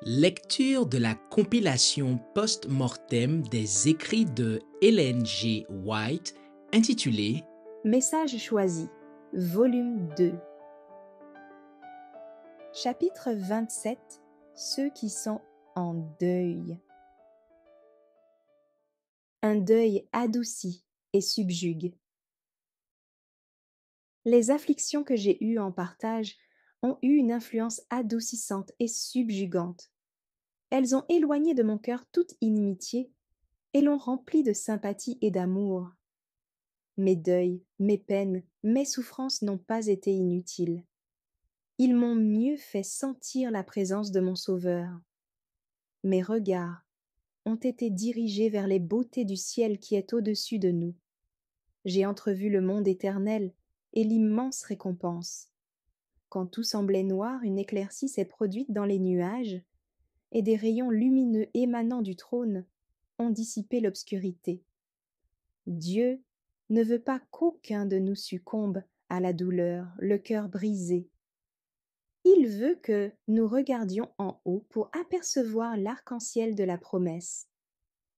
Lecture de la compilation post-mortem des écrits de Ellen G. White intitulée Message choisi, volume 2. Chapitre 27. Ceux qui sont en deuil. Un deuil adouci et subjugue. Les afflictions que j'ai eues en partage ont eu une influence adoucissante et subjugante. Elles ont éloigné de mon cœur toute inimitié et l'ont rempli de sympathie et d'amour. Mes deuils, mes peines, mes souffrances n'ont pas été inutiles. Ils m'ont mieux fait sentir la présence de mon Sauveur. Mes regards ont été dirigés vers les beautés du ciel qui est au-dessus de nous. J'ai entrevu le monde éternel et l'immense récompense. Quand tout semblait noir, une éclaircie s'est produite dans les nuages, et des rayons lumineux émanant du trône ont dissipé l'obscurité. Dieu ne veut pas qu'aucun de nous succombe à la douleur, le cœur brisé. Il veut que nous regardions en haut pour apercevoir l'arc-en-ciel de la promesse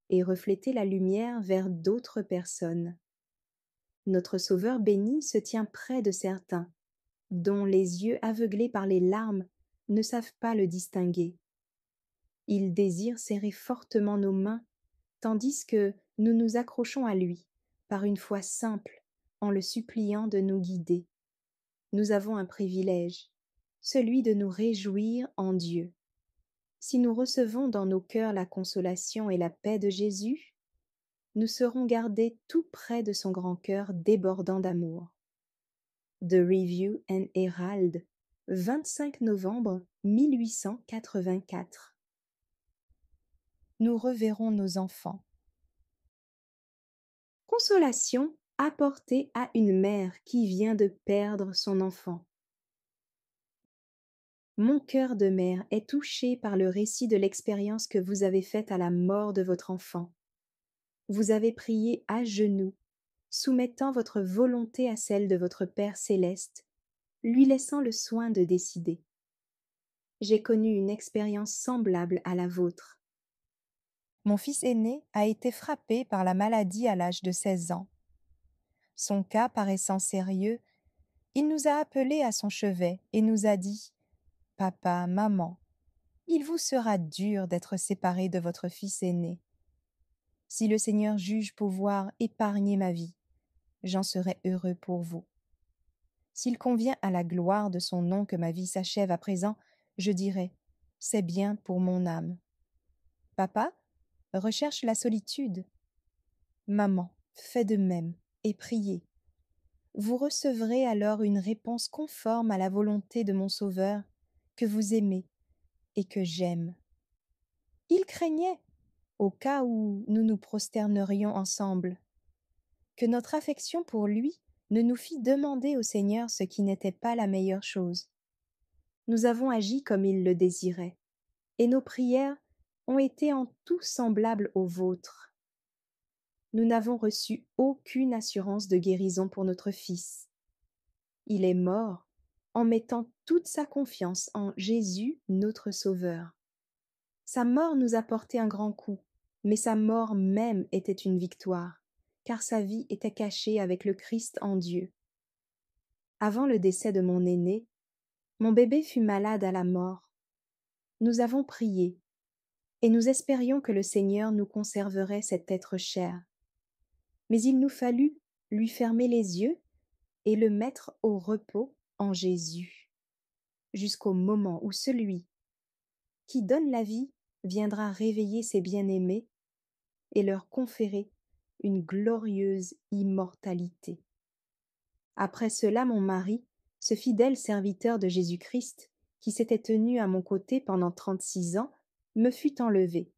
et refléter la lumière vers d'autres personnes. Notre Sauveur béni se tient près de certains, dont les yeux aveuglés par les larmes ne savent pas le distinguer. Il désire serrer fortement nos mains, tandis que nous nous accrochons à lui, par une foi simple, en le suppliant de nous guider. Nous avons un privilège, celui de nous réjouir en Dieu. Si nous recevons dans nos cœurs la consolation et la paix de Jésus, nous serons gardés tout près de son grand cœur débordant d'amour. The Review and Herald, 25 novembre 1884. Nous reverrons nos enfants. Consolation apportée à une mère qui vient de perdre son enfant. Mon cœur de mère est touché par le récit de l'expérience que vous avez faite à la mort de votre enfant. Vous avez prié à genoux, soumettant votre volonté à celle de votre Père céleste, lui laissant le soin de décider. J'ai connu une expérience semblable à la vôtre. Mon fils aîné a été frappé par la maladie à l'âge de 16 ans. Son cas paraissant sérieux, il nous a appelés à son chevet et nous a dit « Papa, maman, il vous sera dur d'être séparés de votre fils aîné. Si le Seigneur juge pouvoir épargner ma vie, j'en serai heureux pour vous. S'il convient à la gloire de son nom que ma vie s'achève à présent, je dirai « C'est bien pour mon âme. » Papa recherche la solitude. Maman, fais de même et priez. Vous recevrez alors une réponse conforme à la volonté de mon Sauveur, que vous aimez et que j'aime. Il craignait, au cas où nous nous prosternerions ensemble, que notre affection pour lui ne nous fît demander au Seigneur ce qui n'était pas la meilleure chose. Nous avons agi comme il le désirait, et nos prières ont été en tout semblables aux vôtres. Nous n'avons reçu aucune assurance de guérison pour notre fils. Il est mort en mettant toute sa confiance en Jésus, notre Sauveur. Sa mort nous a porté un grand coup, mais sa mort même était une victoire, car sa vie était cachée avec le Christ en Dieu. Avant le décès de mon aîné, mon bébé fut malade à la mort. Nous avons prié, et nous espérions que le Seigneur nous conserverait cet être cher. Mais il nous fallut lui fermer les yeux et le mettre au repos en Jésus, jusqu'au moment où celui qui donne la vie viendra réveiller ses bien-aimés et leur conférer une glorieuse immortalité. Après cela, mon mari, ce fidèle serviteur de Jésus-Christ, qui s'était tenu à mon côté pendant 36 ans, me fut enlevé,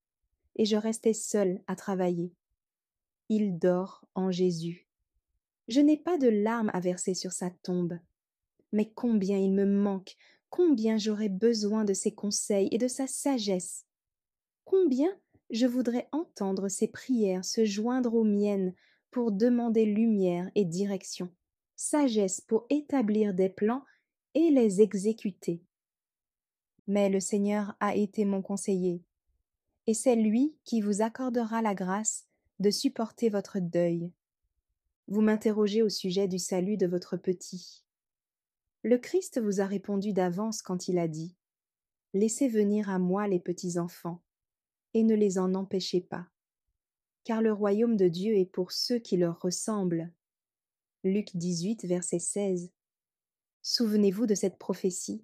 et je restai seule à travailler. Il dort en Jésus. Je n'ai pas de larmes à verser sur sa tombe. Mais combien il me manque, combien j'aurais besoin de ses conseils et de sa sagesse. Combien je voudrais entendre ses prières se joindre aux miennes pour demander lumière et direction, sagesse pour établir des plans et les exécuter. Mais le Seigneur a été mon conseiller, et c'est lui qui vous accordera la grâce de supporter votre deuil. Vous m'interrogez au sujet du salut de votre petit. Le Christ vous a répondu d'avance quand il a dit: Laissez venir à moi les petits enfants, et ne les en empêchez pas, car le royaume de Dieu est pour ceux qui leur ressemblent. Luc 18, verset 16. Souvenez-vous de cette prophétie.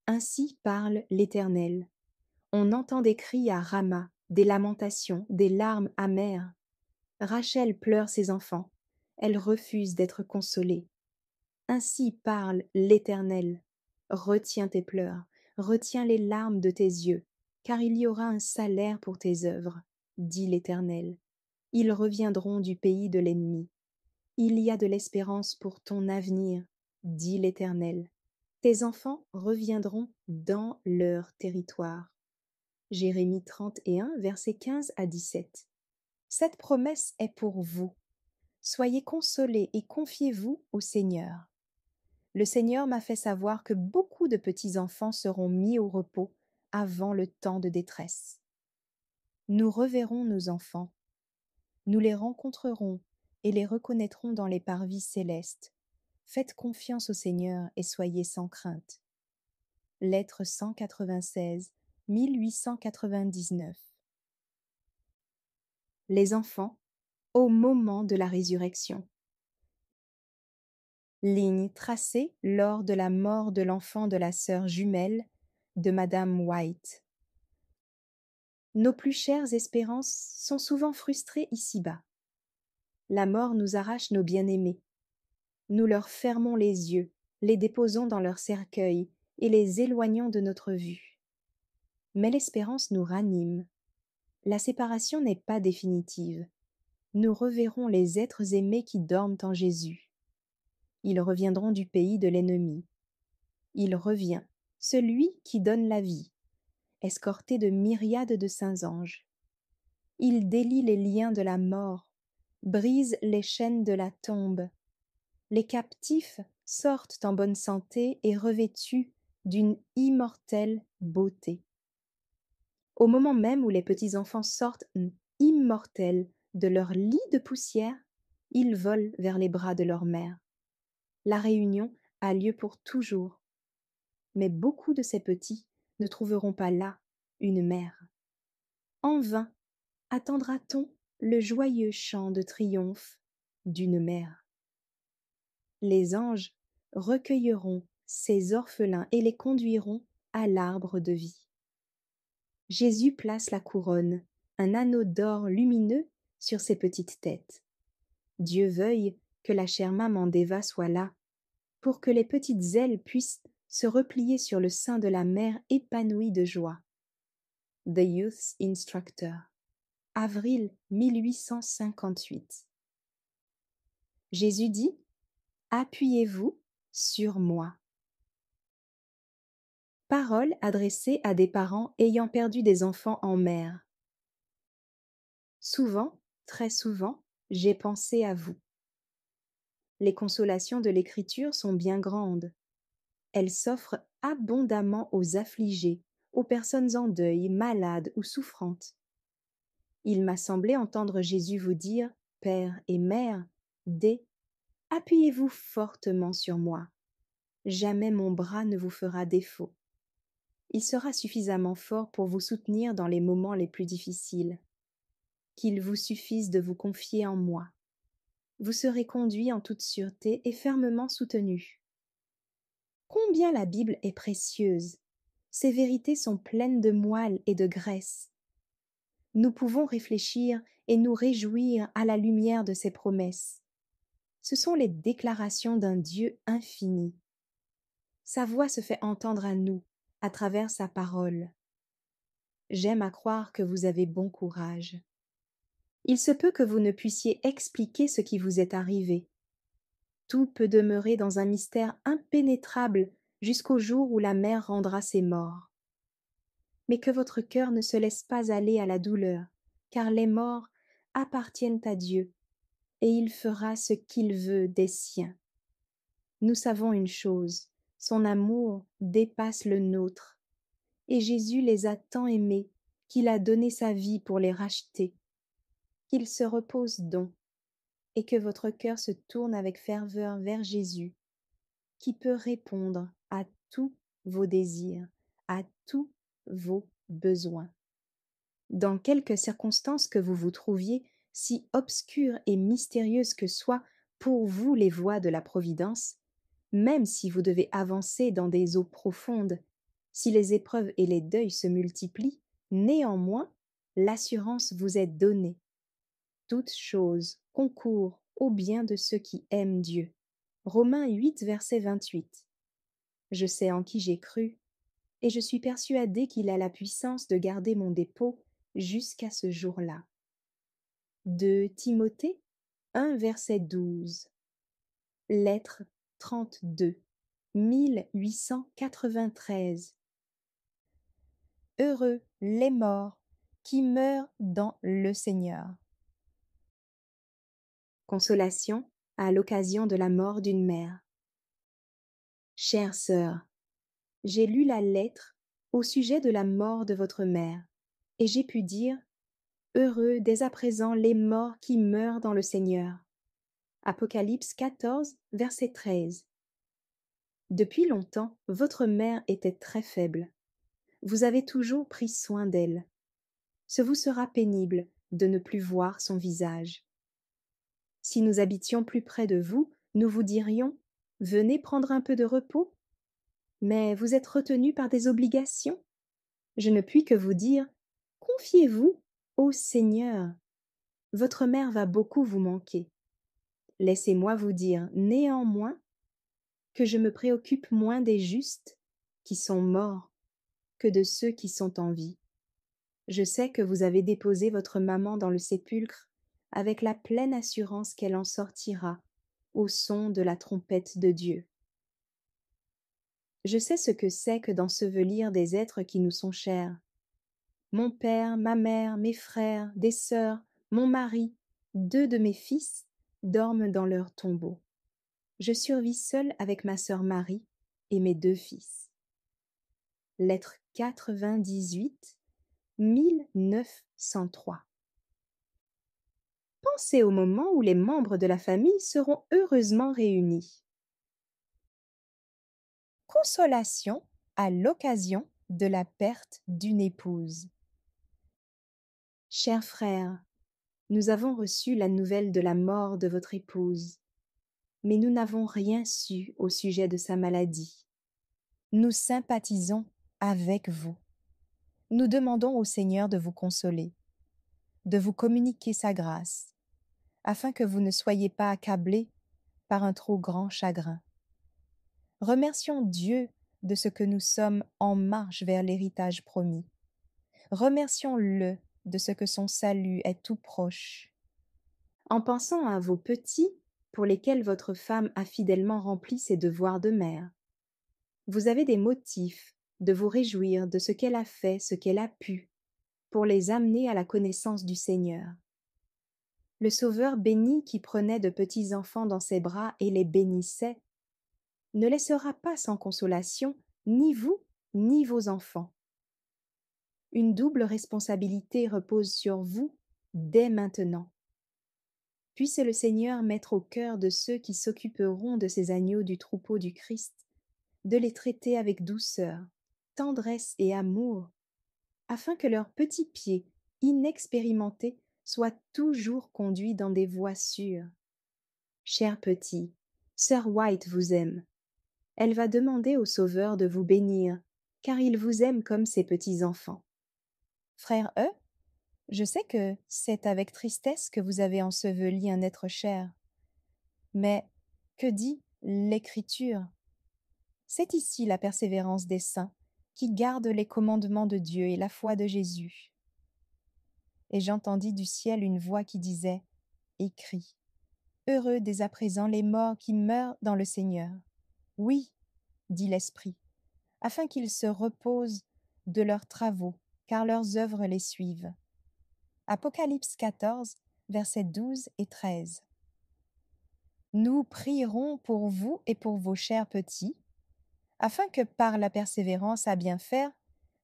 Ainsi parle l'Éternel. On entend des cris à Rama, des lamentations, des larmes amères. Rachel pleure ses enfants. Elle refuse d'être consolée. Ainsi parle l'Éternel. Retiens tes pleurs, retiens les larmes de tes yeux, car il y aura un salaire pour tes œuvres, dit l'Éternel. Ils reviendront du pays de l'ennemi. Il y a de l'espérance pour ton avenir, dit l'Éternel. Tes enfants reviendront dans leur territoire. Jérémie 31, versets 15 à 17. Cette promesse est pour vous. Soyez consolés et confiez-vous au Seigneur. Le Seigneur m'a fait savoir que beaucoup de petits-enfants seront mis au repos avant le temps de détresse. Nous reverrons nos enfants. Nous les rencontrerons et les reconnaîtrons dans les parvis célestes. Faites confiance au Seigneur et soyez sans crainte. Lettre 196, 1899. Les enfants, au moment de la résurrection. Ligne tracée lors de la mort de l'enfant de la sœur jumelle de Madame White. Nos plus chères espérances sont souvent frustrées ici-bas. La mort nous arrache nos bien-aimés. Nous leur fermons les yeux, les déposons dans leur cercueil et les éloignons de notre vue. Mais l'espérance nous ranime. La séparation n'est pas définitive. Nous reverrons les êtres aimés qui dorment en Jésus. Ils reviendront du pays de l'ennemi. Il revient, celui qui donne la vie, escorté de myriades de saints anges. Il délie les liens de la mort, brise les chaînes de la tombe. Les captifs sortent en bonne santé et revêtus d'une immortelle beauté. Au moment même où les petits-enfants sortent immortels de leur lit de poussière, ils volent vers les bras de leur mère. La réunion a lieu pour toujours. Mais beaucoup de ces petits ne trouveront pas là une mère. En vain attendra-t-on le joyeux chant de triomphe d'une mère. Les anges recueilleront ces orphelins et les conduiront à l'arbre de vie. Jésus place la couronne, un anneau d'or lumineux sur ses petites têtes. Dieu veuille que la chère maman d'Eva soit là, pour que les petites ailes puissent se replier sur le sein de la mère épanouie de joie. The Youth Instructor, avril 1858. Jésus dit: Appuyez-vous sur moi. Parole adressée à des parents ayant perdu des enfants en mer. Souvent, très souvent, j'ai pensé à vous. Les consolations de l'Écriture sont bien grandes. Elles s'offrent abondamment aux affligés, aux personnes en deuil, malades ou souffrantes. Il m'a semblé entendre Jésus vous dire, Père et Mère, appuyez-vous fortement sur moi. Jamais mon bras ne vous fera défaut. Il sera suffisamment fort pour vous soutenir dans les moments les plus difficiles. Qu'il vous suffise de vous confier en moi. Vous serez conduit en toute sûreté et fermement soutenu. Combien la Bible est précieuse! Ses vérités sont pleines de moelle et de graisse. Nous pouvons réfléchir et nous réjouir à la lumière de ses promesses. Ce sont les déclarations d'un Dieu infini. Sa voix se fait entendre à nous, à travers sa parole. J'aime à croire que vous avez bon courage. Il se peut que vous ne puissiez expliquer ce qui vous est arrivé. Tout peut demeurer dans un mystère impénétrable jusqu'au jour où la mère rendra ses morts. Mais que votre cœur ne se laisse pas aller à la douleur, car les morts appartiennent à Dieu, et il fera ce qu'il veut des siens. Nous savons une chose, son amour dépasse le nôtre. et Jésus les a tant aimés qu'il a donné sa vie pour les racheter. Qu'ils se reposent donc, et que votre cœur se tourne avec ferveur vers Jésus, qui peut répondre à tous vos désirs, à tous vos besoins. Dans quelque circonstance que vous vous trouviez, si obscures et mystérieuses que soient pour vous les voies de la providence, même si vous devez avancer dans des eaux profondes, si les épreuves et les deuils se multiplient, néanmoins, l'assurance vous est donnée. Toutes choses concourent au bien de ceux qui aiment Dieu. Romains 8, verset 28. Je sais en qui j'ai cru, et je suis persuadé qu'il a la puissance de garder mon dépôt jusqu'à ce jour-là. De Timothée 1, verset 12. Lettre 32, 1893. Heureux les morts qui meurent dans le Seigneur. Consolation à l'occasion de la mort d'une mère. Chère sœur, j'ai lu la lettre au sujet de la mort de votre mère, et j'ai pu dire « Heureux dès à présent les morts qui meurent dans le Seigneur ». Apocalypse 14, verset 13. Depuis longtemps, votre mère était très faible. Vous avez toujours pris soin d'elle. Ce vous sera pénible de ne plus voir son visage. Si nous habitions plus près de vous, nous vous dirions « Venez prendre un peu de repos ». Mais vous êtes retenu par des obligations. Je ne puis que vous dire « Confiez-vous au Seigneur ». Votre mère va beaucoup vous manquer. Laissez-moi vous dire néanmoins que je me préoccupe moins des justes qui sont morts que de ceux qui sont en vie. Je sais que vous avez déposé votre maman dans le sépulcre avec la pleine assurance qu'elle en sortira au son de la trompette de Dieu. Je sais ce que c'est que d'ensevelir des êtres qui nous sont chers. Mon père, ma mère, mes frères, des sœurs, mon mari, 2 de mes fils dorment dans leur tombeau. Je survis seule avec ma sœur Marie et mes 2 fils. Lettre 98, 1903. Pensez au moment où les membres de la famille seront heureusement réunis. Consolation à l'occasion de la perte d'une épouse. Chers frères, nous avons reçu la nouvelle de la mort de votre épouse, mais nous n'avons rien su au sujet de sa maladie. Nous sympathisons avec vous. Nous demandons au Seigneur de vous consoler, de vous communiquer sa grâce, afin que vous ne soyez pas accablés par un trop grand chagrin. Remercions Dieu de ce que nous sommes en marche vers l'héritage promis. Remercions-le de ce que son salut est tout proche. En pensant à vos petits, pour lesquels votre femme a fidèlement rempli ses devoirs de mère, vous avez des motifs de vous réjouir de ce qu'elle a fait, ce qu'elle a pu, pour les amener à la connaissance du Seigneur. Le Sauveur béni qui prenait de petits enfants dans ses bras et les bénissait, ne laissera pas sans consolation ni vous ni vos enfants. Une double responsabilité repose sur vous dès maintenant. Puisse le Seigneur mettre au cœur de ceux qui s'occuperont de ces agneaux du troupeau du Christ, de les traiter avec douceur, tendresse et amour, afin que leurs petits pieds, inexpérimentés, soient toujours conduits dans des voies sûres. Chers petits, sœur White vous aime. Elle va demander au Sauveur de vous bénir, car il vous aime comme ses petits-enfants. Frère E, je sais que c'est avec tristesse que vous avez enseveli un être cher. Mais que dit l'Écriture? C'est ici la persévérance des saints qui gardent les commandements de Dieu et la foi de Jésus. Et j'entendis du ciel une voix qui disait « Écris, heureux dès à présent les morts qui meurent dans le Seigneur. » Oui, dit l'Esprit, afin qu'ils se reposent de leurs travaux, car leurs œuvres les suivent. Apocalypse 14, versets 12 et 13. Nous prierons pour vous et pour vos chers petits, afin que par la persévérance à bien faire,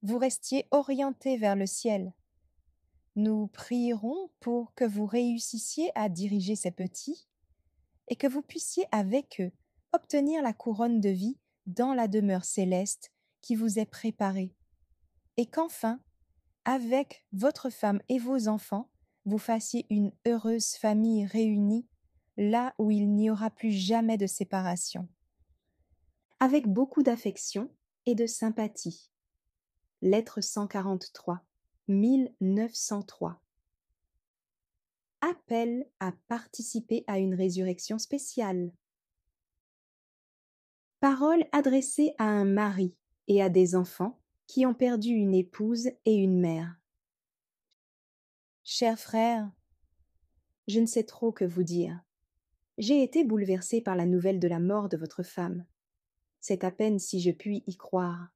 vous restiez orientés vers le ciel. Nous prierons pour que vous réussissiez à diriger ces petits et que vous puissiez avec eux obtenir la couronne de vie dans la demeure céleste qui vous est préparée, et qu'enfin, avec votre femme et vos enfants, vous fassiez une heureuse famille réunie, là où il n'y aura plus jamais de séparation. Avec beaucoup d'affection et de sympathie. Lettre 143, 1903. Appel à participer à une résurrection spéciale. Parole adressée à un mari et à des enfants qui ont perdu une épouse et une mère. Chers frères, je ne sais trop que vous dire. J'ai été bouleversée par la nouvelle de la mort de votre femme. C'est à peine si je puis y croire.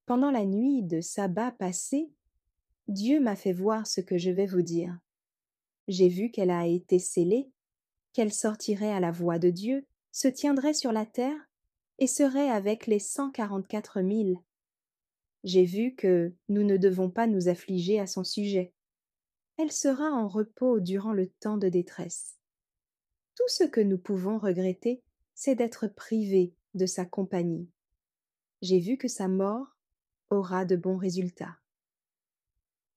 Pendant la nuit de sabbat passé, Dieu m'a fait voir ce que je vais vous dire. J'ai vu qu'elle a été scellée, qu'elle sortirait à la voix de Dieu, se tiendrait sur la terre et serait avec les 144 000. J'ai vu que nous ne devons pas nous affliger à son sujet. Elle sera en repos durant le temps de détresse. Tout ce que nous pouvons regretter, c'est d'être privés de sa compagnie. J'ai vu que sa mort aura de bons résultats.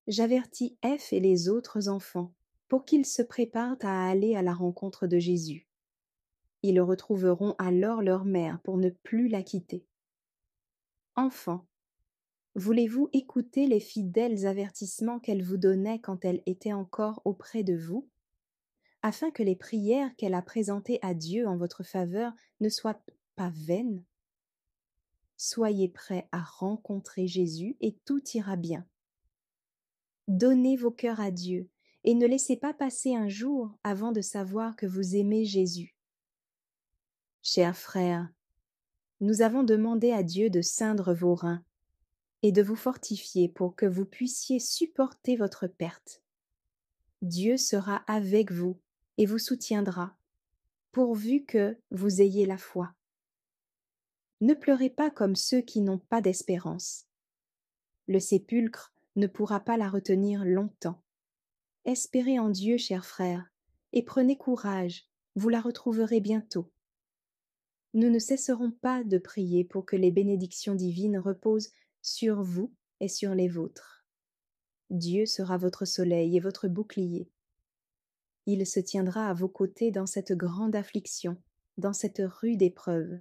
J'avertis F et les autres enfants pour qu'ils se préparent à aller à la rencontre de Jésus. Ils retrouveront alors leur mère pour ne plus la quitter. Enfants, voulez-vous écouter les fidèles avertissements qu'elle vous donnait quand elle était encore auprès de vous, afin que les prières qu'elle a présentées à Dieu en votre faveur ne soient pas vaines? Soyez prêts à rencontrer Jésus et tout ira bien. Donnez vos cœurs à Dieu et ne laissez pas passer un jour avant de savoir que vous aimez Jésus. Chers frères, nous avons demandé à Dieu de ceindre vos reins et de vous fortifier pour que vous puissiez supporter votre perte. Dieu sera avec vous et vous soutiendra, pourvu que vous ayez la foi. Ne pleurez pas comme ceux qui n'ont pas d'espérance. Le sépulcre ne pourra pas la retenir longtemps. Espérez en Dieu, chers frères, et prenez courage, vous la retrouverez bientôt. Nous ne cesserons pas de prier pour que les bénédictions divines reposent sur vous et sur les vôtres. Dieu sera votre soleil et votre bouclier. Il se tiendra à vos côtés dans cette grande affliction, dans cette rude épreuve.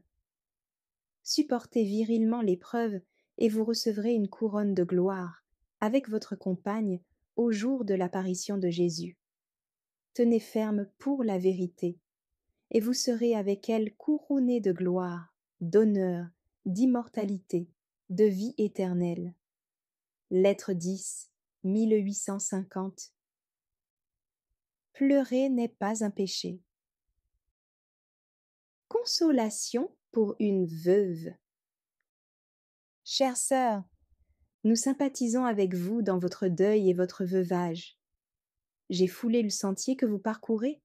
Supportez virilement l'épreuve et vous recevrez une couronne de gloire, avec votre compagne, au jour de l'apparition de Jésus. Tenez ferme pour la vérité, et vous serez avec elle couronnés de gloire, d'honneur, d'immortalité, de vie éternelle. Lettre 10, 1850. Pleurer n'est pas un péché. Consolation pour une veuve. Chère sœur, nous sympathisons avec vous dans votre deuil et votre veuvage. J'ai foulé le sentier que vous parcourez,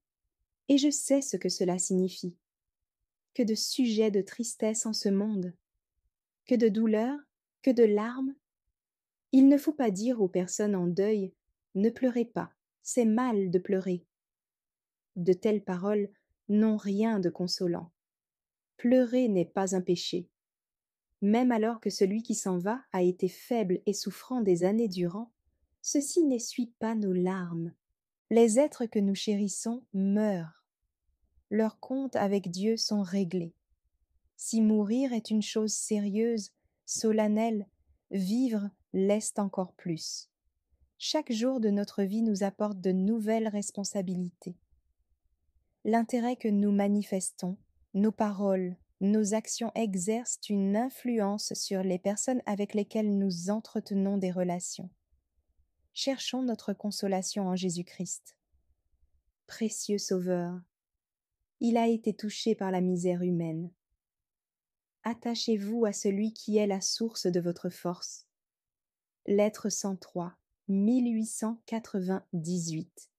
et je sais ce que cela signifie. Que de sujets de tristesse en ce monde, que de douleurs, que de larmes. Il ne faut pas dire aux personnes en deuil « Ne pleurez pas, c'est mal de pleurer ». De telles paroles n'ont rien de consolant. Pleurer n'est pas un péché. Même alors que celui qui s'en va a été faible et souffrant des années durant, ceci n'essuie pas nos larmes. Les êtres que nous chérissons meurent. Leurs comptes avec Dieu sont réglés. Si mourir est une chose sérieuse, solennelle, vivre l'est encore plus. Chaque jour de notre vie nous apporte de nouvelles responsabilités. L'intérêt que nous manifestons, nos paroles, nos actions exercent une influence sur les personnes avec lesquelles nous entretenons des relations. Cherchons notre consolation en Jésus-Christ. Précieux Sauveur, il a été touché par la misère humaine. Attachez-vous à celui qui est la source de votre force. Lettre 103, 1898.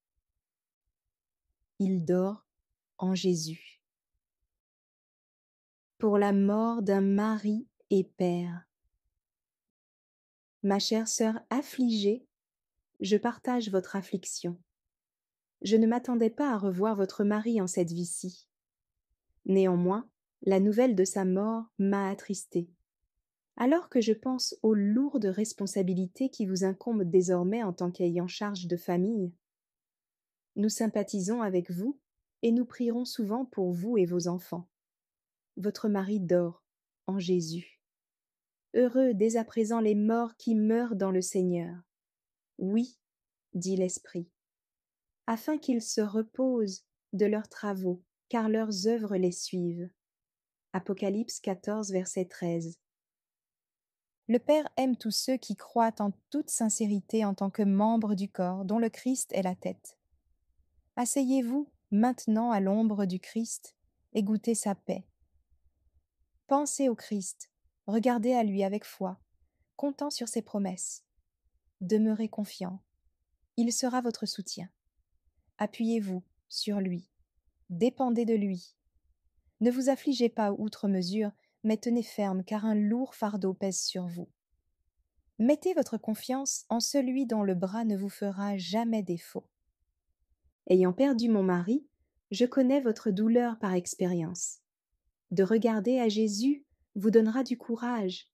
Il dort en Jésus. Pour la mort d'un mari et père. Ma chère sœur affligée, je partage votre affliction. Je ne m'attendais pas à revoir votre mari en cette vie-ci. Néanmoins, la nouvelle de sa mort m'a attristée. Alors que je pense aux lourdes responsabilités qui vous incombent désormais en tant qu'ayant charge de famille, nous sympathisons avec vous et nous prierons souvent pour vous et vos enfants. Votre mari dort en Jésus. Heureux dès à présent les morts qui meurent dans le Seigneur. Oui, dit l'Esprit, afin qu'ils se reposent de leurs travaux, car leurs œuvres les suivent. Apocalypse 14, verset 13. Le Père aime tous ceux qui croient en toute sincérité en tant que membres du corps dont le Christ est la tête. Asseyez-vous maintenant à l'ombre du Christ et goûtez sa paix. Pensez au Christ, regardez à lui avec foi, comptant sur ses promesses. Demeurez confiant, il sera votre soutien. Appuyez-vous sur lui, dépendez de lui. Ne vous affligez pas outre mesure, mais tenez ferme, car un lourd fardeau pèse sur vous. Mettez votre confiance en celui dont le bras ne vous fera jamais défaut. Ayant perdu mon mari, je connais votre douleur par expérience. De regarder à Jésus vous donnera du courage.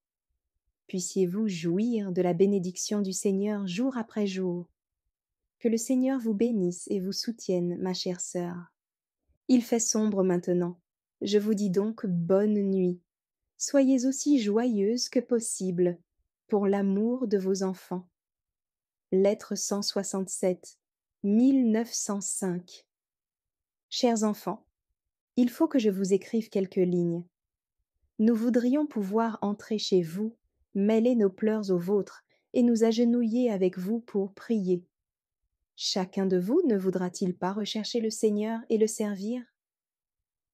Puissiez-vous jouir de la bénédiction du Seigneur jour après jour. Que le Seigneur vous bénisse et vous soutienne, ma chère sœur. Il fait sombre maintenant. Je vous dis donc bonne nuit. Soyez aussi joyeuse que possible, pour l'amour de vos enfants. Lettre 167, 1905. Chers enfants, il faut que je vous écrive quelques lignes. Nous voudrions pouvoir entrer chez vous, mêler nos pleurs aux vôtres et nous agenouiller avec vous pour prier. Chacun de vous ne voudra-t-il pas rechercher le Seigneur et le servir?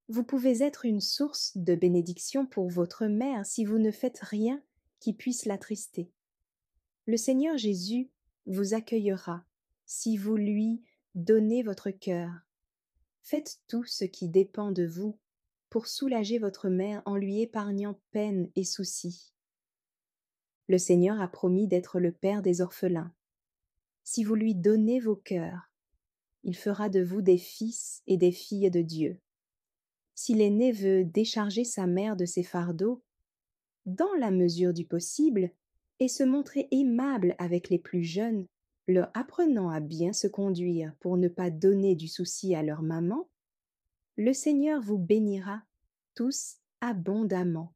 Vous pouvez être une source de bénédiction pour votre mère si vous ne faites rien qui puisse l'attrister. Le Seigneur Jésus vous accueillera si vous lui donnez votre cœur. Faites tout ce qui dépend de vous pour soulager votre mère en lui épargnant peine et soucis. Le Seigneur a promis d'être le Père des orphelins. Si vous lui donnez vos cœurs, il fera de vous des fils et des filles de Dieu. Si l'aîné veut décharger sa mère de ses fardeaux, dans la mesure du possible, et se montrer aimable avec les plus jeunes, leur apprenant à bien se conduire pour ne pas donner du souci à leur maman, le Seigneur vous bénira tous abondamment.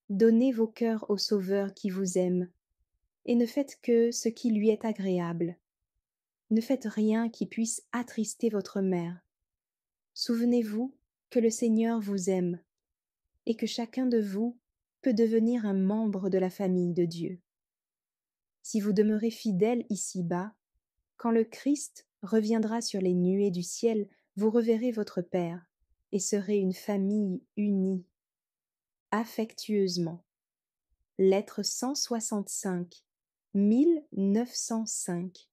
Donnez vos cœurs au Sauveur qui vous aime, et ne faites que ce qui lui est agréable. Ne faites rien qui puisse attrister votre mère. Souvenez-vous que le Seigneur vous aime, et que chacun de vous peut devenir un membre de la famille de Dieu. Si vous demeurez fidèles ici-bas, quand le Christ reviendra sur les nuées du ciel, vous reverrez votre Père et serez une famille unie. Affectueusement. Lettre 165, 1905.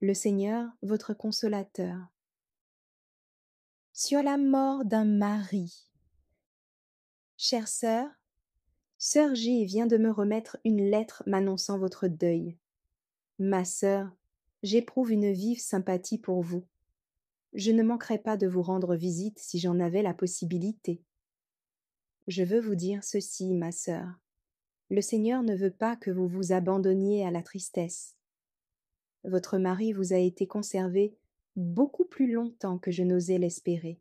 Le Seigneur, votre consolateur. Sur la mort d'un mari. Chère sœur, Sœur G vient de me remettre une lettre m'annonçant votre deuil. Ma sœur, j'éprouve une vive sympathie pour vous. Je ne manquerai pas de vous rendre visite si j'en avais la possibilité. Je veux vous dire ceci, ma sœur. Le Seigneur ne veut pas que vous vous abandonniez à la tristesse. Votre mari vous a été conservé beaucoup plus longtemps que je n'osais l'espérer.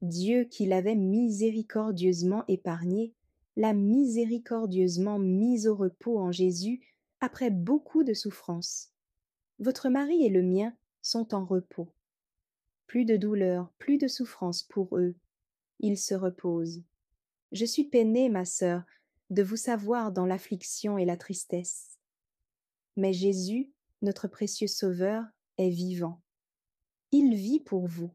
Dieu qui l'avait miséricordieusement épargné, l'a miséricordieusement mis au repos en Jésus après beaucoup de souffrances. Votre mari et le mien sont en repos. Plus de douleur, plus de souffrance pour eux. Ils se reposent. Je suis peinée, ma sœur, de vous savoir dans l'affliction et la tristesse. Mais Jésus, notre précieux Sauveur, est vivant. Il vit pour vous.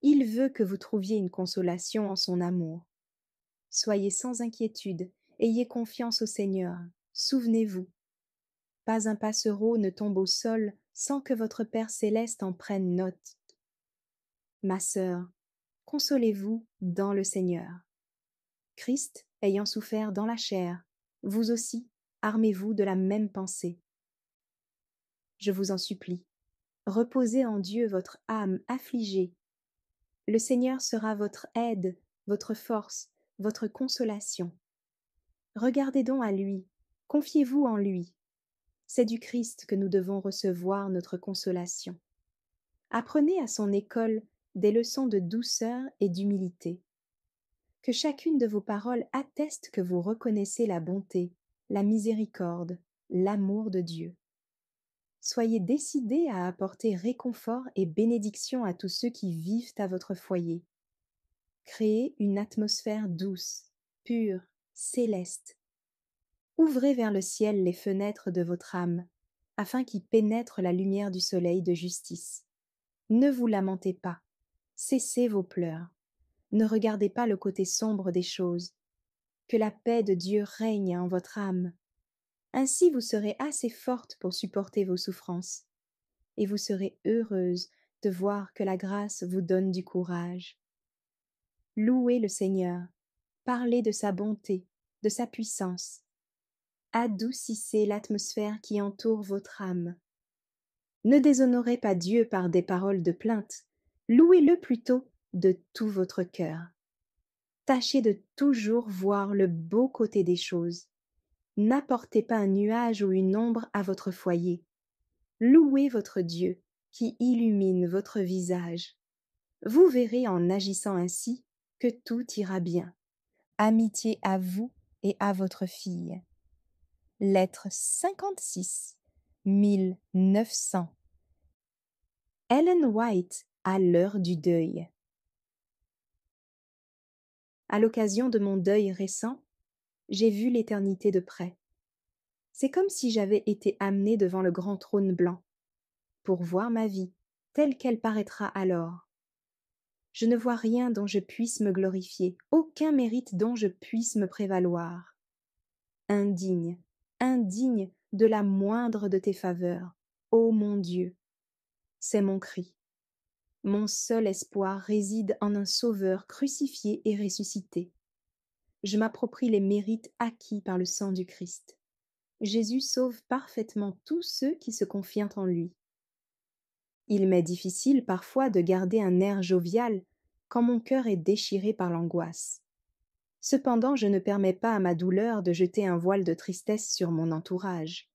Il veut que vous trouviez une consolation en son amour. Soyez sans inquiétude, ayez confiance au Seigneur. Souvenez-vous, pas un passereau ne tombe au sol sans que votre Père céleste en prenne note. Ma sœur, consolez-vous dans le Seigneur. Christ, ayant souffert dans la chair, Vous aussi, armez-vous de la même pensée. Je vous en supplie, reposez en Dieu votre âme affligée. Le Seigneur sera votre aide, votre force, votre consolation. Regardez donc à lui, confiez-vous en lui. C'est du Christ que nous devons recevoir notre consolation. Apprenez à son école des leçons de douceur et d'humilité. Que chacune de vos paroles atteste que vous reconnaissez la bonté, la miséricorde, l'amour de Dieu. Soyez décidés à apporter réconfort et bénédiction à tous ceux qui vivent à votre foyer. Créez une atmosphère douce, pure, céleste. Ouvrez vers le ciel les fenêtres de votre âme, afin qu'y pénètre la lumière du soleil de justice. Ne vous lamentez pas, cessez vos pleurs, ne regardez pas le côté sombre des choses. Que la paix de Dieu règne en votre âme. Ainsi vous serez assez forte pour supporter vos souffrances, et vous serez heureuse de voir que la grâce vous donne du courage. Louez le Seigneur, parlez de sa bonté, de sa puissance. Adoucissez l'atmosphère qui entoure votre âme. Ne déshonorez pas Dieu par des paroles de plainte, louez-le plutôt de tout votre cœur. Tâchez de toujours voir le beau côté des choses. N'apportez pas un nuage ou une ombre à votre foyer. Louez votre Dieu qui illumine votre visage. Vous verrez en agissant ainsi que tout ira bien. Amitié à vous et à votre fille. Lettre 56, 1900. Ellen White à l'heure du deuil. À l'occasion de mon deuil récent, j'ai vu l'éternité de près. C'est comme si j'avais été amenée devant le grand trône blanc, pour voir ma vie, telle qu'elle paraîtra alors. Je ne vois rien dont je puisse me glorifier, aucun mérite dont je puisse me prévaloir. Indigne, indigne de la moindre de tes faveurs, ô mon Dieu. C'est mon cri. Mon seul espoir réside en un Sauveur crucifié et ressuscité. Je m'approprie les mérites acquis par le sang du Christ. Jésus sauve parfaitement tous ceux qui se confient en lui. Il m'est difficile parfois de garder un air jovial quand mon cœur est déchiré par l'angoisse. Cependant, je ne permets pas à ma douleur de jeter un voile de tristesse sur mon entourage.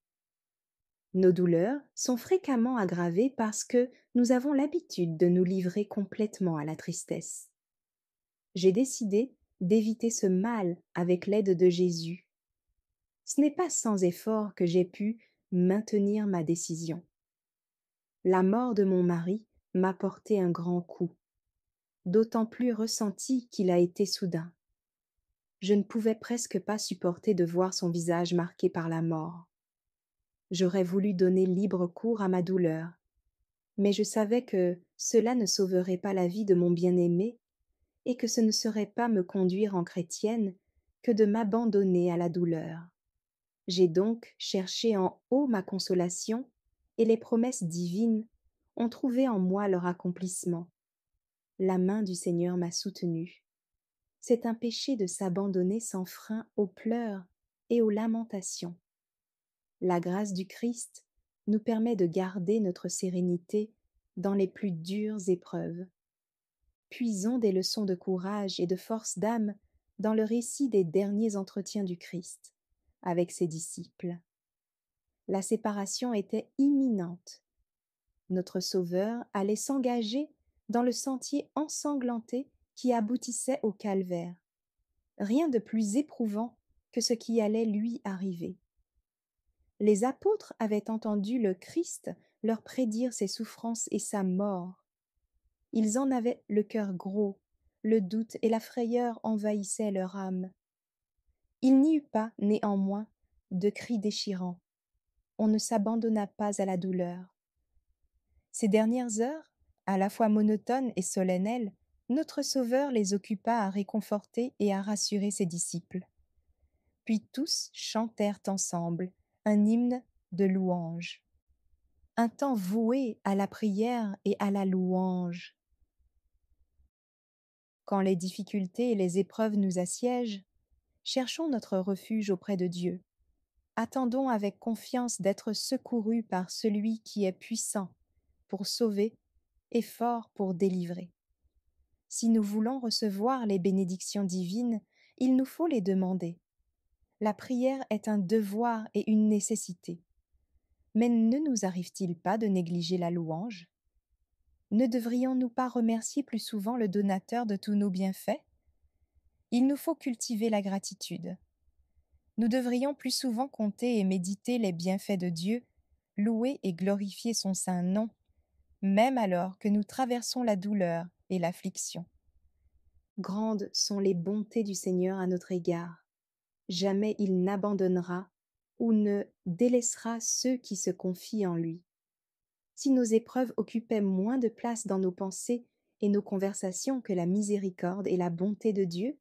Nos douleurs sont fréquemment aggravées parce que nous avons l'habitude de nous livrer complètement à la tristesse. J'ai décidé d'éviter ce mal avec l'aide de Jésus. Ce n'est pas sans effort que j'ai pu maintenir ma décision. La mort de mon mari m'a porté un grand coup, d'autant plus ressenti qu'il a été soudain. Je ne pouvais presque pas supporter de voir son visage marqué par la mort. J'aurais voulu donner libre cours à ma douleur, mais je savais que cela ne sauverait pas la vie de mon bien-aimé et que ce ne serait pas me conduire en chrétienne que de m'abandonner à la douleur. J'ai donc cherché en haut ma consolation, et les promesses divines ont trouvé en moi leur accomplissement. La main du Seigneur m'a soutenue. C'est un péché de s'abandonner sans frein aux pleurs et aux lamentations. La grâce du Christ nous permet de garder notre sérénité dans les plus dures épreuves. Puisons des leçons de courage et de force d'âme dans le récit des derniers entretiens du Christ avec ses disciples. La séparation était imminente. Notre Sauveur allait s'engager dans le sentier ensanglanté qui aboutissait au calvaire. Rien de plus éprouvant que ce qui allait lui arriver. Les apôtres avaient entendu le Christ leur prédire ses souffrances et sa mort. Ils en avaient le cœur gros, le doute et la frayeur envahissaient leur âme. Il n'y eut pas, néanmoins, de cris déchirants. On ne s'abandonna pas à la douleur. Ces dernières heures, à la fois monotones et solennelles, notre Sauveur les occupa à réconforter et à rassurer ses disciples. Puis tous chantèrent ensemble un hymne de louange. Un temps voué à la prière et à la louange. Quand les difficultés et les épreuves nous assiègent, Cherchons notre refuge auprès de Dieu. Attendons avec confiance d'être secourus par celui qui est puissant pour sauver et fort pour délivrer. Si nous voulons recevoir les bénédictions divines, il nous faut les demander. La prière est un devoir et une nécessité. Mais ne nous arrive-t-il pas de négliger la louange? Ne devrions-nous pas remercier plus souvent le donateur de tous nos bienfaits? Il nous faut cultiver la gratitude. Nous devrions plus souvent compter et méditer les bienfaits de Dieu, louer et glorifier son saint nom, même alors que nous traversons la douleur et l'affliction. Grandes sont les bontés du Seigneur à notre égard. Jamais il n'abandonnera ou ne délaissera ceux qui se confient en lui. Si nos épreuves occupaient moins de place dans nos pensées et nos conversations que la miséricorde et la bonté de Dieu,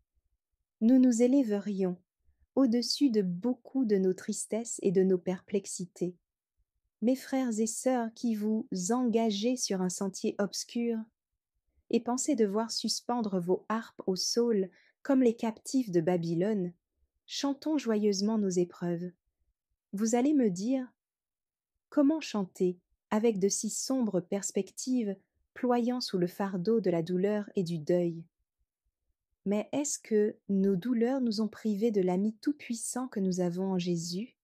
nous nous élèverions au-dessus de beaucoup de nos tristesses et de nos perplexités. Mes frères et sœurs qui vous engagez sur un sentier obscur et pensez devoir suspendre vos harpes au saule comme les captifs de Babylone, chantons joyeusement nos épreuves. Vous allez me dire, comment chanter avec de si sombres perspectives, ployant sous le fardeau de la douleur et du deuil? Mais est-ce que nos douleurs nous ont privés de l'ami tout-puissant que nous avons en Jésus?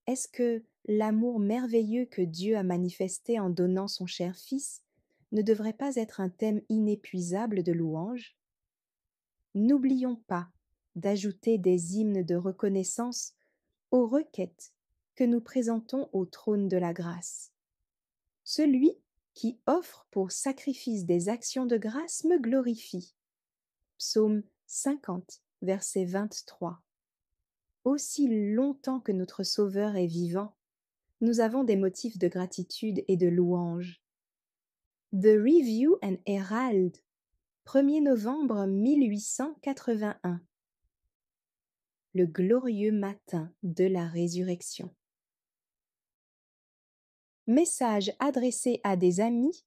Est-ce que l'amour merveilleux que Dieu a manifesté en donnant son cher Fils ne devrait pas être un thème inépuisable de louange? N'oublions pas d'ajouter des hymnes de reconnaissance aux requêtes que nous présentons au trône de la grâce. Celui qui offre pour sacrifice des actions de grâce me glorifie. Psaume 50, verset 23. Aussi longtemps que notre Sauveur est vivant, nous avons des motifs de gratitude et de louange. The Review and Herald, 1er novembre 1881. Le glorieux matin de la résurrection. Message adressé à des amis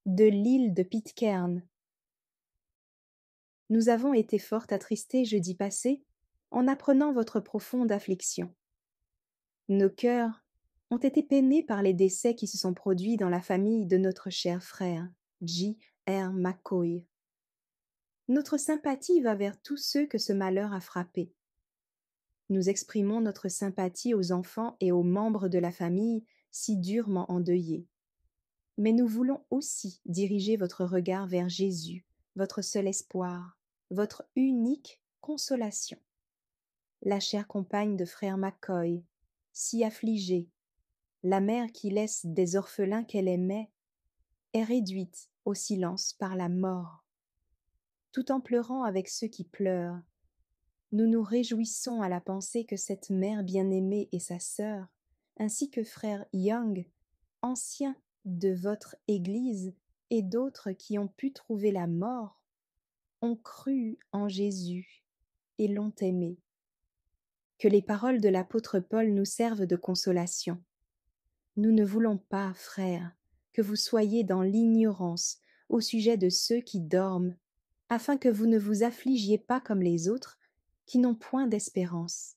de l'île de Pitcairn. Nous avons été fort attristés jeudi passé en apprenant votre profonde affliction. Nos cœurs ont été peinés par les décès qui se sont produits dans la famille de notre cher frère, J. R. McCoy. Notre sympathie va vers tous ceux que ce malheur a frappés. Nous exprimons notre sympathie aux enfants et aux membres de la famille si durement endeuillés. Mais nous voulons aussi diriger votre regard vers Jésus, votre seul espoir, votre unique consolation. La chère compagne de frère McCoy, si affligée, la mère qui laisse des orphelins qu'elle aimait, est réduite au silence par la mort. Tout en pleurant avec ceux qui pleurent, nous nous réjouissons à la pensée que cette mère bien-aimée et sa sœur, ainsi que frère Young, ancien de votre Église, et d'autres qui ont pu trouver la mort, ont cru en Jésus et l'ont aimé. Que les paroles de l'apôtre Paul nous servent de consolation. Nous ne voulons pas, frères, que vous soyez dans l'ignorance au sujet de ceux qui dorment, afin que vous ne vous affligiez pas comme les autres, qui n'ont point d'espérance.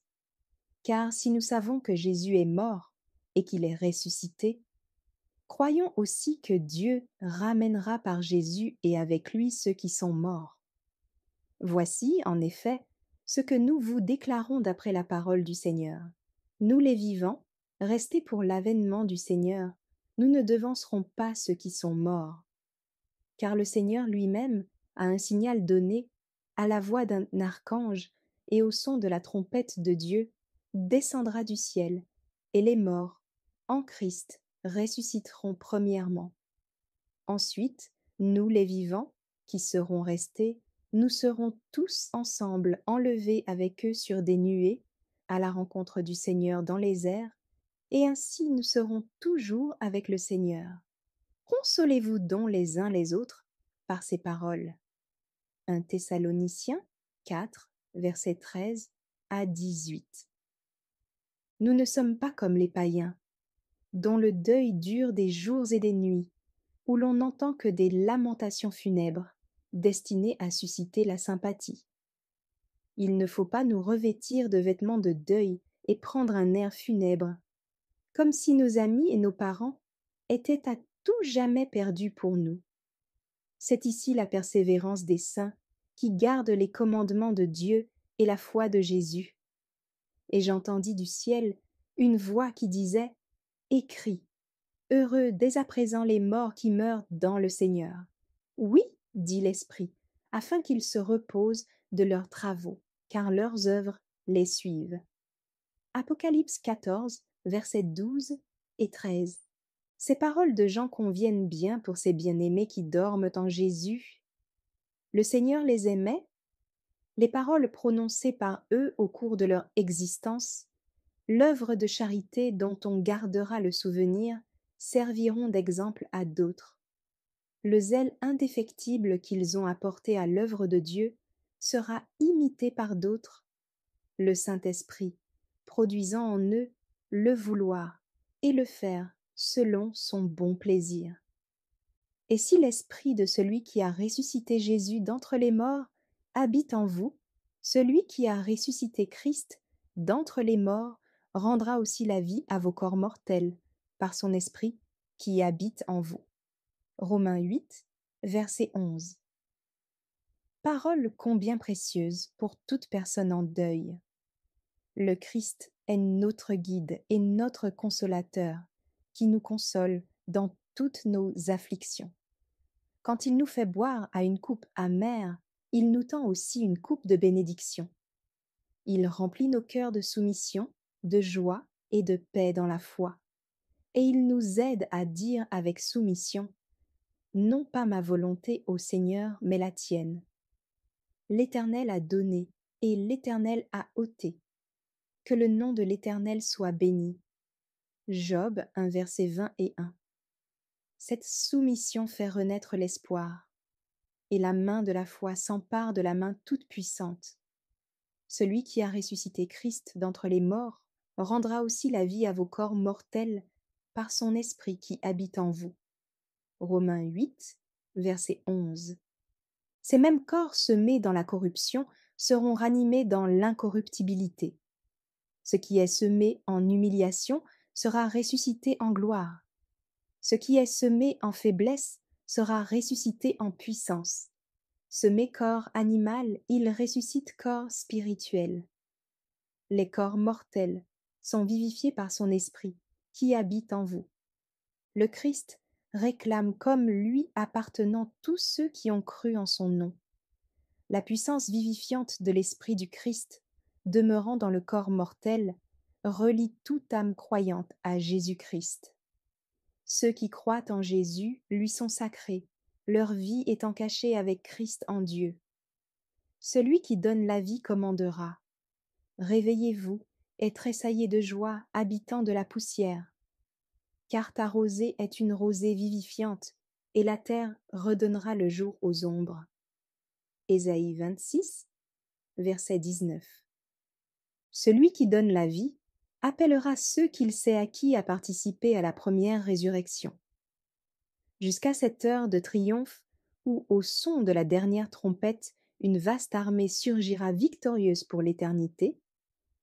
Car si nous savons que Jésus est mort et qu'il est ressuscité, croyons aussi que Dieu ramènera par Jésus et avec lui ceux qui sont morts. Voici, en effet, ce que nous vous déclarons d'après la parole du Seigneur. Nous les vivants, restés pour l'avènement du Seigneur, nous ne devancerons pas ceux qui sont morts. Car le Seigneur lui-même a un signal donné, à la voix d'un archange et au son de la trompette de Dieu, descendra du ciel, et les morts, en Christ, ressusciteront premièrement. Ensuite, nous les vivants, qui serons restés, nous serons tous ensemble enlevés avec eux sur des nuées, à la rencontre du Seigneur dans les airs, et ainsi nous serons toujours avec le Seigneur. Consolez-vous donc les uns les autres par ces paroles. 1 Thessaloniciens 4, versets 13 à 18. Nous ne sommes pas comme les païens, dont le deuil dure des jours et des nuits, où l'on n'entend que des lamentations funèbres, destinées à susciter la sympathie. Il ne faut pas nous revêtir de vêtements de deuil et prendre un air funèbre, comme si nos amis et nos parents étaient à tout jamais perdus pour nous. C'est ici la persévérance des saints qui gardent les commandements de Dieu et la foi de Jésus. Et j'entendis du ciel une voix qui disait: Écris, heureux dès à présent les morts qui meurent dans le Seigneur. Oui, dit l'Esprit, afin qu'ils se reposent de leurs travaux, car leurs œuvres les suivent. Apocalypse 14, versets 12 et 13. Ces paroles de Jean conviennent bien pour ces bien-aimés qui dorment en Jésus. Le Seigneur les aimait. Les paroles prononcées par eux au cours de leur existence, l'œuvre de charité dont on gardera le souvenir, serviront d'exemple à d'autres. Le zèle indéfectible qu'ils ont apporté à l'œuvre de Dieu sera imité par d'autres. Le Saint-Esprit, produisant en eux le vouloir et le faire selon son bon plaisir. Et si l'Esprit de celui qui a ressuscité Jésus d'entre les morts habite en vous, celui qui a ressuscité Christ d'entre les morts rendra aussi la vie à vos corps mortels par son Esprit qui habite en vous. Romains 8, verset 11. Parole combien précieuse pour toute personne en deuil. Le Christ est notre guide et notre consolateur, qui nous console dans toutes nos afflictions. Quand il nous fait boire à une coupe amère, il nous tend aussi une coupe de bénédiction. Il remplit nos cœurs de soumission, de joie et de paix dans la foi. Et il nous aide à dire avec soumission: non pas ma volonté, ô Seigneur, mais la tienne. L'Éternel a donné et l'Éternel a ôté. Que le nom de l'Éternel soit béni. Job 1, verset 20 et 1. Cette soumission fait renaître l'espoir, et la main de la foi s'empare de la main toute-puissante. Celui qui a ressuscité Christ d'entre les morts rendra aussi la vie à vos corps mortels par son esprit qui habite en vous. Romains 8, verset 11. Ces mêmes corps semés dans la corruption seront ranimés dans l'incorruptibilité. Ce qui est semé en humiliation sera ressuscité en gloire. Ce qui est semé en faiblesse sera ressuscité en puissance. Semé corps animal, il ressuscite corps spirituel. Les corps mortels sont vivifiés par son esprit, qui habite en vous. Le Christ réclame comme lui appartenant tous ceux qui ont cru en son nom. La puissance vivifiante de l'esprit du Christ, demeurant dans le corps mortel, relie toute âme croyante à Jésus-Christ. Ceux qui croient en Jésus lui sont sacrés, leur vie étant cachée avec Christ en Dieu. Celui qui donne la vie commandera: réveillez-vous et tressaillez de joie, habitants de la poussière. Car ta rosée est une rosée vivifiante, et la terre redonnera le jour aux ombres. Ésaïe 26, verset 19. Celui qui donne la vie appellera ceux qu'il s'est acquis à participer à la première résurrection. Jusqu'à cette heure de triomphe où, au son de la dernière trompette, une vaste armée surgira victorieuse pour l'éternité,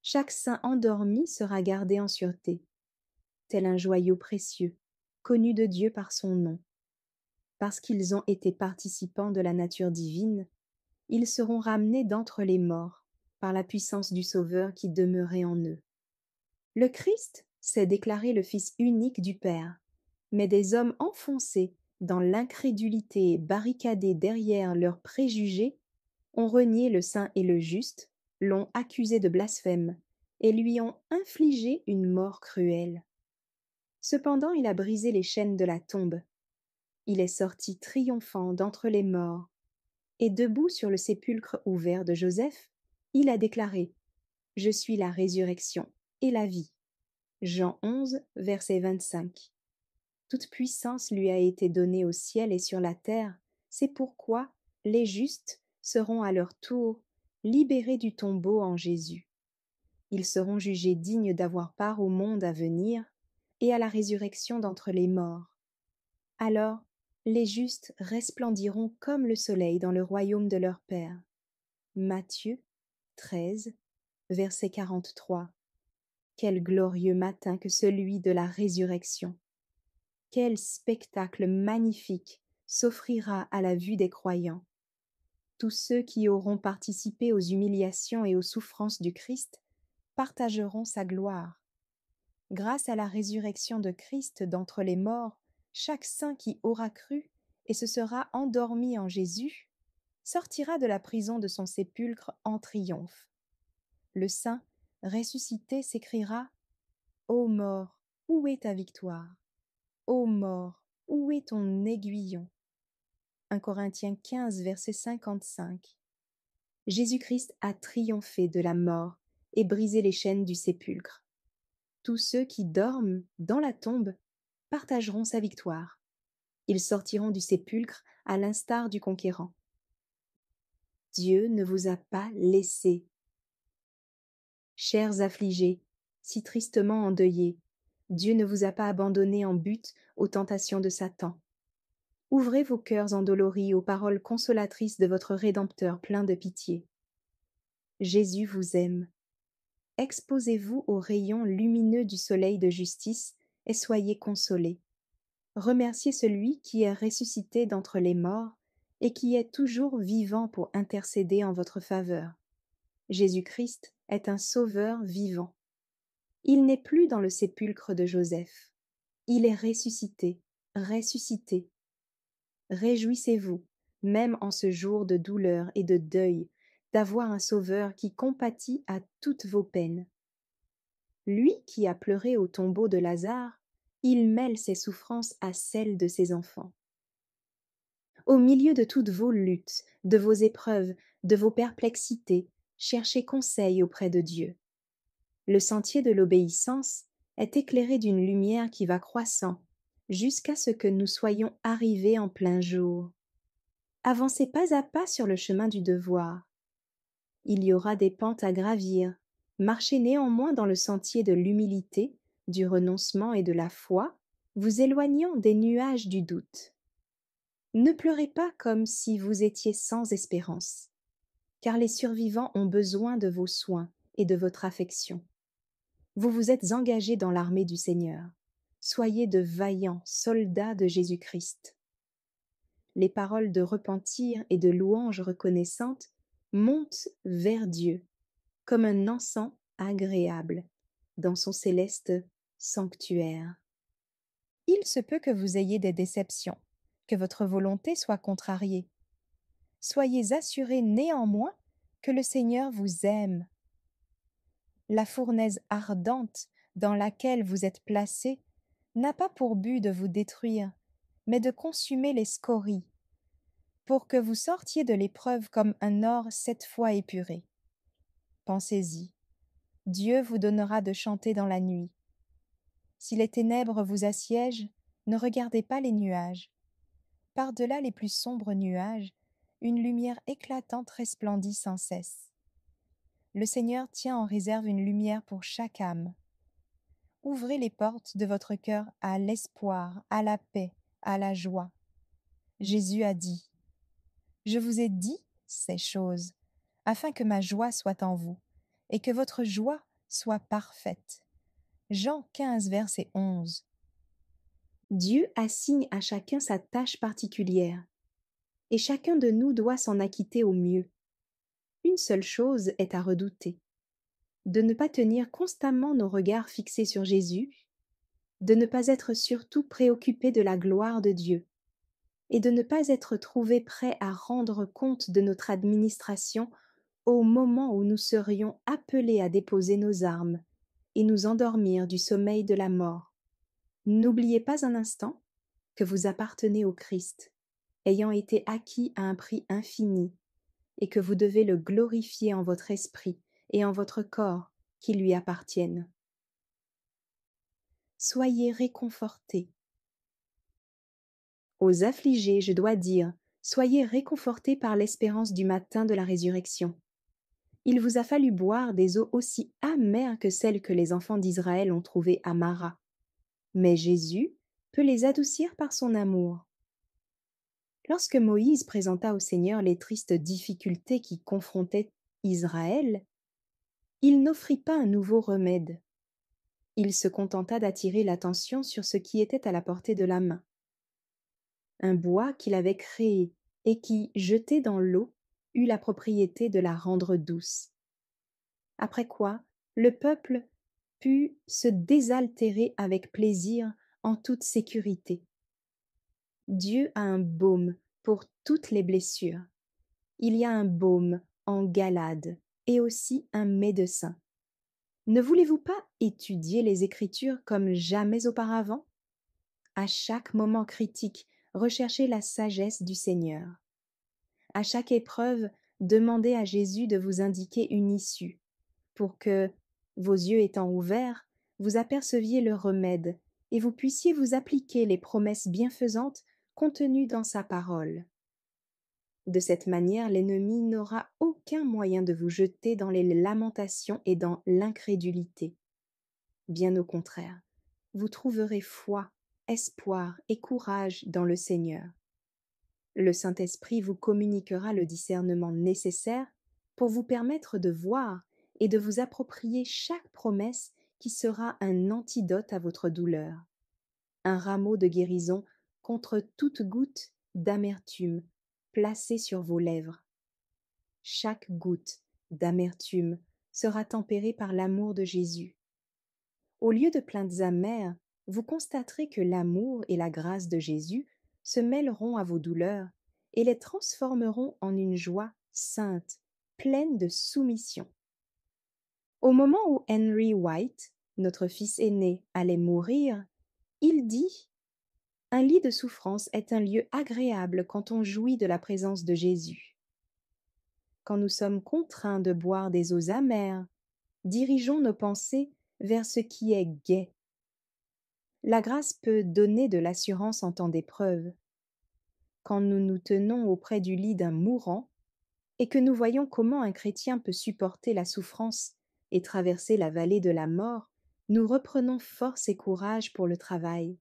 chaque saint endormi sera gardé en sûreté, tel un joyau précieux, connu de Dieu par son nom. Parce qu'ils ont été participants de la nature divine, ils seront ramenés d'entre les morts par la puissance du Sauveur qui demeurait en eux. Le Christ s'est déclaré le Fils unique du Père, mais des hommes enfoncés dans l'incrédulité et barricadés derrière leurs préjugés ont renié le saint et le juste, l'ont accusé de blasphème et lui ont infligé une mort cruelle. Cependant il a brisé les chaînes de la tombe. Il est sorti triomphant d'entre les morts, et debout sur le sépulcre ouvert de Joseph, il a déclaré: Je suis la résurrection et la vie. Jean 11, verset 25. Toute puissance lui a été donnée au ciel et sur la terre, c'est pourquoi les justes seront à leur tour libérés du tombeau en Jésus. Ils seront jugés dignes d'avoir part au monde à venir et à la résurrection d'entre les morts. Alors, les justes resplendiront comme le soleil dans le royaume de leur Père. Matthieu 13, verset 43. Quel glorieux matin que celui de la résurrection! Quel spectacle magnifique s'offrira à la vue des croyants! Tous ceux qui auront participé aux humiliations et aux souffrances du Christ partageront sa gloire. Grâce à la résurrection de Christ d'entre les morts, chaque saint qui aura cru et se sera endormi en Jésus sortira de la prison de son sépulcre en triomphe. Le saint ressuscité s'écriera: Ô mort, où est ta victoire? Ô mort, où est ton aiguillon? 1 Corinthiens 15, verset 55. Jésus-Christ a triomphé de la mort et brisé les chaînes du sépulcre. Tous ceux qui dorment dans la tombe partageront sa victoire. Ils sortiront du sépulcre à l'instar du conquérant. Dieu ne vous a pas laissés. Chers affligés, si tristement endeuillés, Dieu ne vous a pas abandonnés en butte aux tentations de Satan. Ouvrez vos cœurs endoloris aux paroles consolatrices de votre Rédempteur plein de pitié. Jésus vous aime. Exposez-vous aux rayons lumineux du soleil de justice et soyez consolés. Remerciez celui qui est ressuscité d'entre les morts et qui est toujours vivant pour intercéder en votre faveur. Jésus-Christ est un sauveur vivant. Il n'est plus dans le sépulcre de Joseph. Il est ressuscité, ressuscité. Réjouissez-vous, même en ce jour de douleur et de deuil, d'avoir un Sauveur qui compatit à toutes vos peines. Lui qui a pleuré au tombeau de Lazare, il mêle ses souffrances à celles de ses enfants. Au milieu de toutes vos luttes, de vos épreuves, de vos perplexités, cherchez conseil auprès de Dieu. Le sentier de l'obéissance est éclairé d'une lumière qui va croissant, jusqu'à ce que nous soyons arrivés en plein jour. Avancez pas à pas sur le chemin du devoir. Il y aura des pentes à gravir, marchez néanmoins dans le sentier de l'humilité, du renoncement et de la foi, vous éloignant des nuages du doute. Ne pleurez pas comme si vous étiez sans espérance, car les survivants ont besoin de vos soins et de votre affection. Vous vous êtes engagés dans l'armée du Seigneur. Soyez de vaillants soldats de Jésus-Christ. Les paroles de repentir et de louange reconnaissante montent vers Dieu, comme un encens agréable, dans son céleste sanctuaire. Il se peut que vous ayez des déceptions, que votre volonté soit contrariée. Soyez assurés néanmoins que le Seigneur vous aime. La fournaise ardente dans laquelle vous êtes placés n'a pas pour but de vous détruire, mais de consumer les scories, pour que vous sortiez de l'épreuve comme un or 7 fois épuré. Pensez-y, Dieu vous donnera de chanter dans la nuit. Si les ténèbres vous assiègent, ne regardez pas les nuages. Par-delà les plus sombres nuages, une lumière éclatante resplendit sans cesse. Le Seigneur tient en réserve une lumière pour chaque âme. Ouvrez les portes de votre cœur à l'espoir, à la paix, à la joie. Jésus a dit: « Je vous ai dit ces choses, afin que ma joie soit en vous, et que votre joie soit parfaite. » Jean 15, verset 11. Dieu assigne à chacun sa tâche particulière, et chacun de nous doit s'en acquitter au mieux. Une seule chose est à redouter: de ne pas tenir constamment nos regards fixés sur Jésus, de ne pas être surtout préoccupés de la gloire de Dieu, et de ne pas être trouvés prêts à rendre compte de notre administration au moment où nous serions appelés à déposer nos armes et nous endormir du sommeil de la mort. N'oubliez pas un instant que vous appartenez au Christ, ayant été acquis à un prix infini, et que vous devez le glorifier en votre esprit et en votre corps qui lui appartiennent. Soyez réconfortés. Aux affligés, je dois dire, soyez réconfortés par l'espérance du matin de la résurrection. Il vous a fallu boire des eaux aussi amères que celles que les enfants d'Israël ont trouvées à Mara. Mais Jésus peut les adoucir par son amour. Lorsque Moïse présenta au Seigneur les tristes difficultés qui confrontaient Israël, il n'offrit pas un nouveau remède. Il se contenta d'attirer l'attention sur ce qui était à la portée de la main. Un bois qu'il avait créé et qui, jeté dans l'eau, eut la propriété de la rendre douce. Après quoi, le peuple put se désaltérer avec plaisir en toute sécurité. Dieu a un baume pour toutes les blessures. Il y a un baume en Galade et aussi un médecin. Ne voulez-vous pas étudier les Écritures comme jamais auparavant? À chaque moment critique, recherchez la sagesse du Seigneur. À chaque épreuve, demandez à Jésus de vous indiquer une issue, pour que, vos yeux étant ouverts, vous aperceviez le remède et vous puissiez vous appliquer les promesses bienfaisantes contenues dans sa parole. De cette manière, l'ennemi n'aura aucun moyen de vous jeter dans les lamentations et dans l'incrédulité. Bien au contraire, vous trouverez foi, espoir et courage dans le Seigneur. Le Saint-Esprit vous communiquera le discernement nécessaire pour vous permettre de voir et de vous approprier chaque promesse qui sera un antidote à votre douleur, un rameau de guérison contre toute goutte d'amertume placée sur vos lèvres. Chaque goutte d'amertume sera tempérée par l'amour de Jésus. Au lieu de plaintes amères, vous constaterez que l'amour et la grâce de Jésus se mêleront à vos douleurs et les transformeront en une joie sainte, pleine de soumission. Au moment où Henry White, notre fils aîné, allait mourir, il dit « Un lit de souffrance est un lieu agréable quand on jouit de la présence de Jésus. Quand nous sommes contraints de boire des eaux amères, dirigeons nos pensées vers ce qui est gai. La grâce peut donner de l'assurance en temps d'épreuve. Quand nous nous tenons auprès du lit d'un mourant et que nous voyons comment un chrétien peut supporter la souffrance et traverser la vallée de la mort, nous reprenons force et courage pour le travail.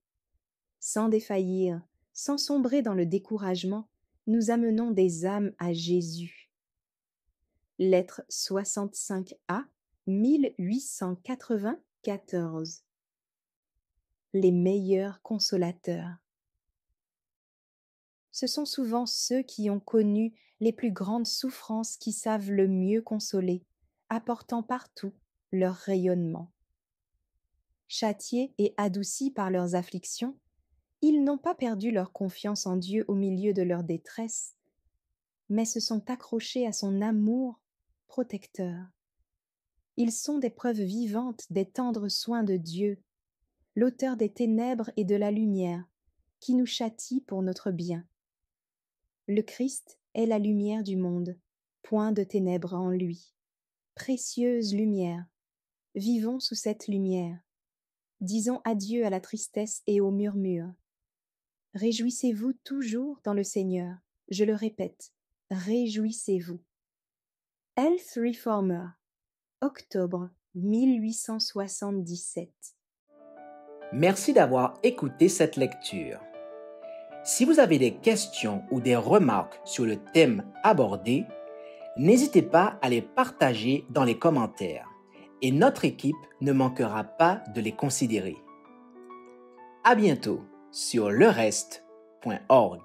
Sans défaillir, sans sombrer dans le découragement, nous amenons des âmes à Jésus. Lettre 65A, 1894. Les meilleurs consolateurs. Ce sont souvent ceux qui ont connu les plus grandes souffrances qui savent le mieux consoler, apportant partout leur rayonnement. Châtiés et adoucis par leurs afflictions, ils n'ont pas perdu leur confiance en Dieu au milieu de leur détresse, mais se sont accrochés à son amour protecteur. Ils sont des preuves vivantes des tendres soins de Dieu, l'auteur des ténèbres et de la lumière, qui nous châtie pour notre bien. Le Christ est la lumière du monde, point de ténèbres en lui. Précieuse lumière, vivons sous cette lumière. Disons adieu à la tristesse et au murmure. Réjouissez-vous toujours dans le Seigneur, je le répète, réjouissez-vous. Health Reformer, octobre 1877. Merci d'avoir écouté cette lecture. Si vous avez des questions ou des remarques sur le thème abordé, n'hésitez pas à les partager dans les commentaires et notre équipe ne manquera pas de les considérer. À bientôt sur lereste.org.